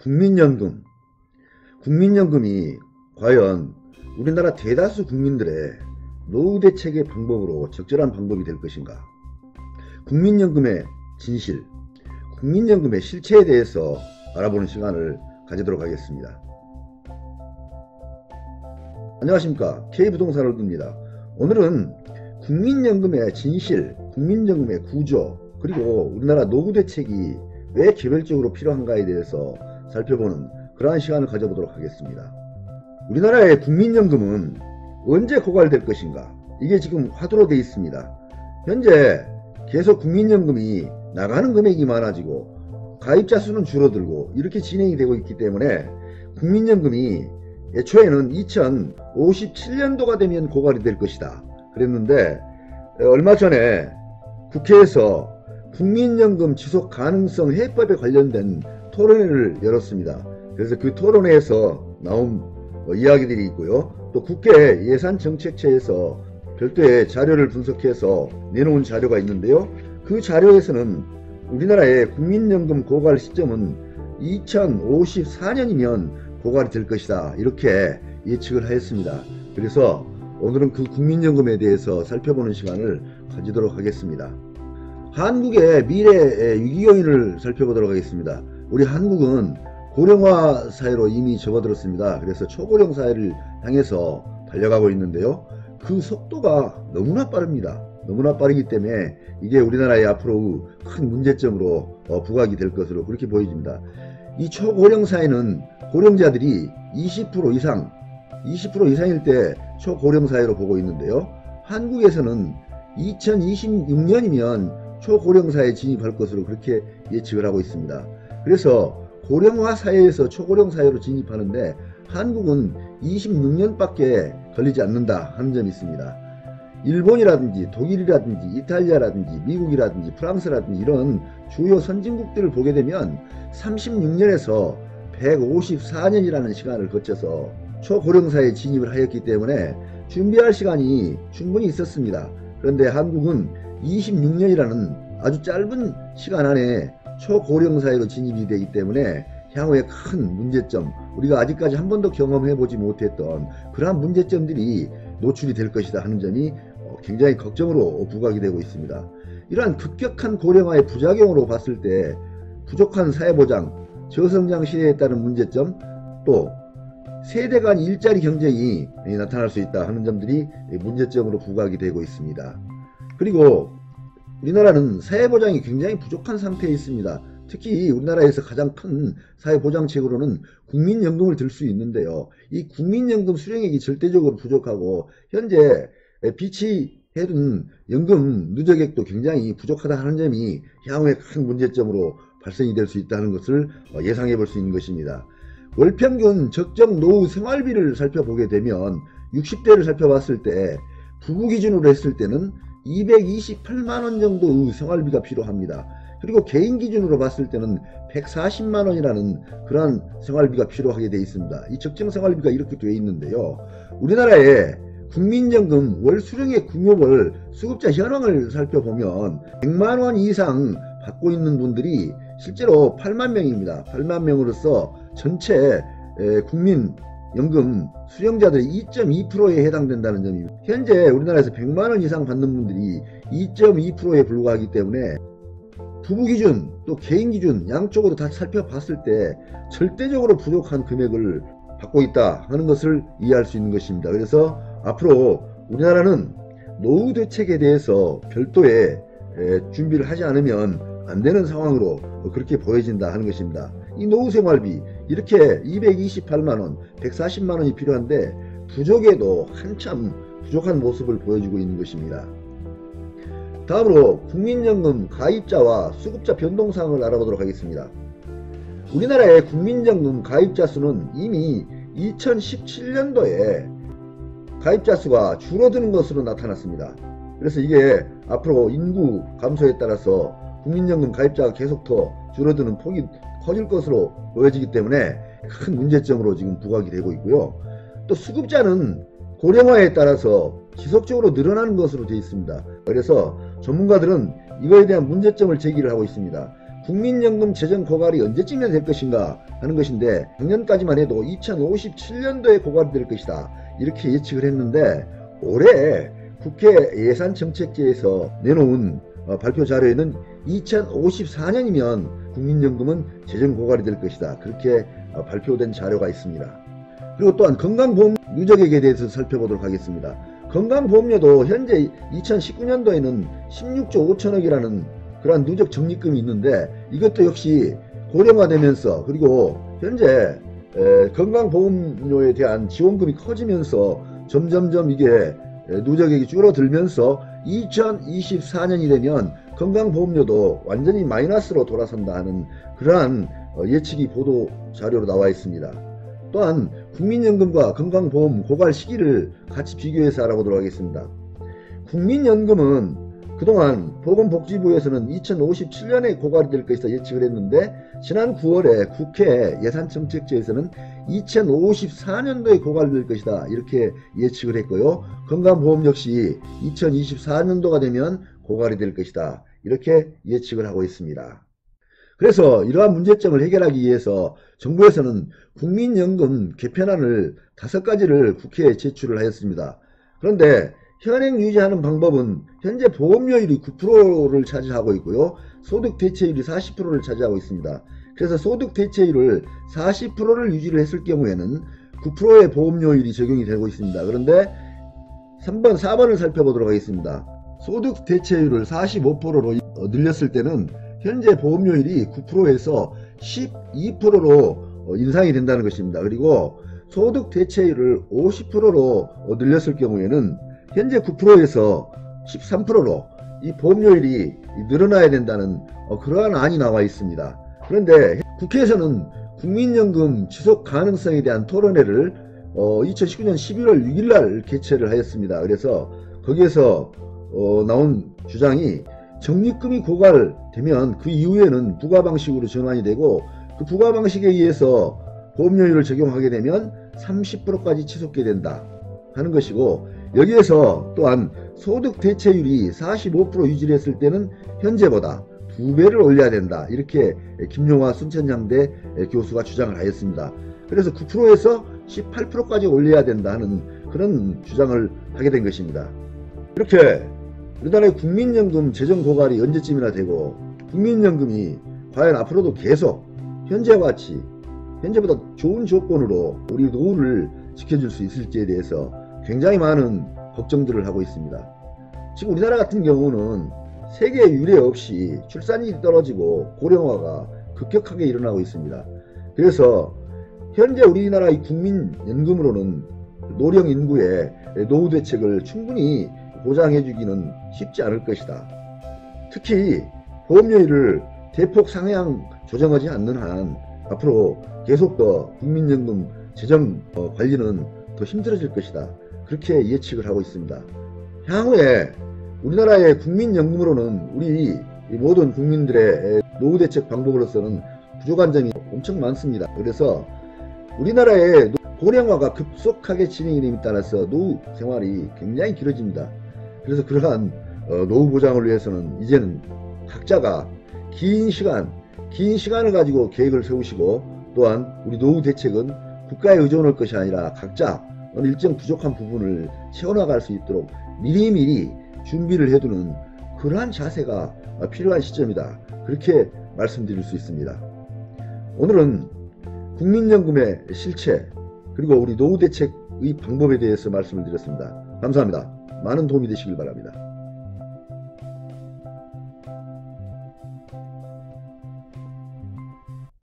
국민연금. 국민연금이 과연 우리나라 대다수 국민들의 노후 대책의 방법으로 적절한 방법이 될 것인가? 국민연금의 진실, 국민연금의 실체에 대해서 알아보는 시간을 가지도록 하겠습니다. 안녕하십니까, K부동산월드입니다. 오늘은 국민연금의 진실, 국민연금의 구조, 그리고 우리나라 노후 대책이 왜 개별적으로 필요한가에 대해서 살펴보는 그러한 시간을 가져보도록 하겠습니다. 우리나라의 국민연금은 언제 고갈될 것인가? 이게 지금 화두로 되어 있습니다. 현재 계속 국민연금이 나가는 금액이 많아지고 가입자 수는 줄어들고 이렇게 진행이 되고 있기 때문에 국민연금이 애초에는 2057년도가 되면 고갈이 될 것이다 그랬는데, 얼마 전에 국회에서 국민연금 지속 가능성 해법에 관련된 토론회를 열었습니다. 그래서 그 토론회에서 나온 이야기들이 있고요. 또 국회 예산정책처에서 별도의 자료를 분석해서 내놓은 자료가 있는데요. 그 자료에서는 우리나라의 국민연금 고갈 시점은 2054년이면 고갈이 될 것이다, 이렇게 예측을 하였습니다. 그래서 오늘은 그 국민연금에 대해서 살펴보는 시간을 가지도록 하겠습니다. 한국의 미래 위기 요인을 살펴보도록 하겠습니다. 우리 한국은 고령화 사회로 이미 접어들었습니다. 그래서 초고령 사회를 향해서 달려가고 있는데요. 그 속도가 너무나 빠릅니다. 너무나 빠르기 때문에 이게 우리나라의 앞으로 큰 문제점으로 부각이 될 것으로 그렇게 보여집니다. 이 초고령 사회는 고령자들이 20% 이상일 때 초고령 사회로 보고 있는데요. 한국에서는 2026년이면 초고령 사회에 진입할 것으로 그렇게 예측을 하고 있습니다. 그래서 고령화 사회에서 초고령 사회로 진입하는데 한국은 26년밖에 걸리지 않는다 하는 점이 있습니다. 일본이라든지 독일이라든지 이탈리아라든지 미국이라든지 프랑스라든지 이런 주요 선진국들을 보게 되면 36년에서 154년이라는 시간을 거쳐서 초고령 사회에 진입을 하였기 때문에 준비할 시간이 충분히 있었습니다. 그런데 한국은 26년이라는 아주 짧은 시간 안에 초고령 사회로 진입이 되기 때문에 향후에 큰 문제점, 우리가 아직까지 한 번도 경험해보지 못했던 그러한 문제점들이 노출이 될 것이다 하는 점이 굉장히 걱정으로 부각이 되고 있습니다. 이러한 급격한 고령화의 부작용으로 봤을 때 부족한 사회보장, 저성장 시대에 따른 문제점, 또 세대 간 일자리 경쟁이 나타날 수 있다 하는 점들이 문제점으로 부각이 되고 있습니다. 그리고 우리나라는 사회보장이 굉장히 부족한 상태에 있습니다. 특히 우리나라에서 가장 큰 사회보장책으로는 국민연금을 들 수 있는데요. 이 국민연금 수령액이 절대적으로 부족하고 현재 비치해둔 연금 누적액도 굉장히 부족하다 하는 점이 향후에 큰 문제점으로 발생이 될 수 있다는 것을 예상해 볼 수 있는 것입니다. 월평균 적정 노후 생활비를 살펴보게 되면 60대를 살펴봤을 때 부부 기준으로 했을 때는 228만원 정도의 생활비가 필요합니다. 그리고 개인 기준으로 봤을 때는 140만원이라는 그러한 생활비가 필요하게 되어 있습니다. 이 적정 생활비가 이렇게 되어 있는데요. 우리나라의 국민연금 월 수령액 금요월 수급자 현황을 살펴보면 100만원 이상 받고 있는 분들이 실제로 8만 명입니다. 8만 명으로서 전체 국민연금 수령자들의 2.2%에 해당된다는 점입니다. 현재 우리나라에서 100만원 이상 받는 분들이 2.2%에 불과하기 때문에 부부 기준 또 개인 기준 양쪽으로 다 살펴봤을 때 절대적으로 부족한 금액을 받고 있다 하는 것을 이해할 수 있는 것입니다. 그래서 앞으로 우리나라는 노후 대책에 대해서 별도의 준비를 하지 않으면 안 되는 상황으로 그렇게 보여진다 하는 것입니다. 이 노후 생활비 이렇게 228만원, 140만원이 필요한데 부족에도 한참 부족한 모습을 보여주고 있는 것입니다. 다음으로 국민연금 가입자와 수급자 변동사항을 알아보도록 하겠습니다. 우리나라의 국민연금 가입자 수는 이미 2017년도에 가입자 수가 줄어드는 것으로 나타났습니다. 그래서 이게 앞으로 인구 감소에 따라서 국민연금 가입자가 계속 더 줄어드는 폭이 커질 것으로 보여지기 때문에 큰 문제점으로 지금 부각이 되고 있고요. 또 수급자는 고령화에 따라서 지속적으로 늘어나는 것으로 되어 있습니다. 그래서 전문가들은 이거에 대한 문제점을 제기를 하고 있습니다. 국민연금 재정 고갈이 언제쯤이나 될 것인가 하는 것인데, 작년까지만 해도 2057년도에 고갈이 될 것이다 이렇게 예측을 했는데, 올해 국회 예산정책제에서 내놓은 발표 자료에는 2054년이면 국민연금은 재정 고갈이 될 것이다 그렇게 발표된 자료가 있습니다. 그리고 또한 건강보험 누적액에 대해서 살펴보도록 하겠습니다. 건강보험료도 현재 2019년도에는 16조 5천억이라는 그러한 누적 적립금이 있는데, 이것도 역시 고령화되면서 그리고 현재 건강보험료에 대한 지원금이 커지면서 점점점 이게 누적액이 줄어들면서 2024년이 되면 건강보험료도 완전히 마이너스로 돌아선다 하는 그러한 예측이 보도 자료로 나와 있습니다. 또한 국민연금과 건강보험 고갈 시기를 같이 비교해서 알아보도록 하겠습니다. 국민연금은 그동안 보건복지부에서는 2057년에 고갈이 될 것이다 예측을 했는데, 지난 9월에 국회 예산정책제에서는 2054년도에 고갈될 것이다 이렇게 예측을 했고요. 건강보험 역시 2024년도가 되면 고갈이 될 것이다 이렇게 예측을 하고 있습니다. 그래서 이러한 문제점을 해결하기 위해서 정부에서는 국민연금 개편안을 5가지를 국회에 제출을 하였습니다. 그런데 현행 유지하는 방법은 현재 보험료율이 9%를 차지하고 있고요. 소득대체율이 40%를 차지하고 있습니다. 그래서 소득대체율을 40%를 유지를 했을 경우에는 9%의 보험료율이 적용이 되고 있습니다. 그런데 3번, 4번을 살펴보도록 하겠습니다. 소득대체율을 45%로 늘렸을 때는 현재 보험료율이 9%에서 12%로 인상이 된다는 것입니다. 그리고 소득대체율을 50%로 늘렸을 경우에는 현재 9%에서 13%로 이 보험료율이 늘어나야 된다는 그러한 안이 나와 있습니다. 그런데 국회에서는 국민연금 지속 가능성에 대한 토론회를 2019년 11월 6일날 개최를 하였습니다. 그래서 거기에서 나온 주장이 적립금이 고갈되면 그 이후에는 부과방식으로 전환이 되고, 그 부과방식에 의해서 보험료율을 적용하게 되면 30%까지 치솟게 된다 하는 것이고, 여기에서 또한 소득대체율이 45% 유지를 했을 때는 현재보다 2배를 올려야 된다 이렇게 김용화 순천향대 교수가 주장을 하였습니다. 그래서 9%에서 18%까지 올려야 된다 하는 그런 주장을 하게 된 것입니다. 이렇게 우리나라의 국민연금 재정 고갈이 언제쯤이나 되고, 국민연금이 과연 앞으로도 계속 현재와 같이 현재보다 좋은 조건으로 우리 노후를 지켜줄 수 있을지에 대해서 굉장히 많은 걱정들을 하고 있습니다. 지금 우리나라 같은 경우는 세계 유례 없이 출산율이 떨어지고 고령화가 급격하게 일어나고 있습니다. 그래서 현재 우리나라의 국민연금으로는 노령 인구의 노후 대책을 충분히 보장해 주기는 쉽지 않을 것이다. 특히 보험료율을 대폭 상향 조정하지 않는 한 앞으로 계속 더 국민연금 재정 관리는 더 힘들어질 것이다 그렇게 예측을 하고 있습니다. 향후에 우리나라의 국민연금으로는 우리 모든 국민들의 노후 대책 방법으로서는 부족한 점이 엄청 많습니다. 그래서 우리나라의 고령화가 급속하게 진행이 됨에 따라서 노후 생활이 굉장히 길어집니다. 그래서 그러한 노후 보장을 위해서는 이제는 각자가 긴 시간을 가지고 계획을 세우시고, 또한 우리 노후 대책은 국가에 의존할 것이 아니라 각자 어느 일정 부족한 부분을 채워나갈 수 있도록 미리미리 준비를 해두는 그러한 자세가 필요한 시점이다 그렇게 말씀드릴 수 있습니다. 오늘은 국민연금의 실체 그리고 우리 노후 대책의 방법에 대해서 말씀을 드렸습니다. 감사합니다. 많은 도움이 되시길 바랍니다.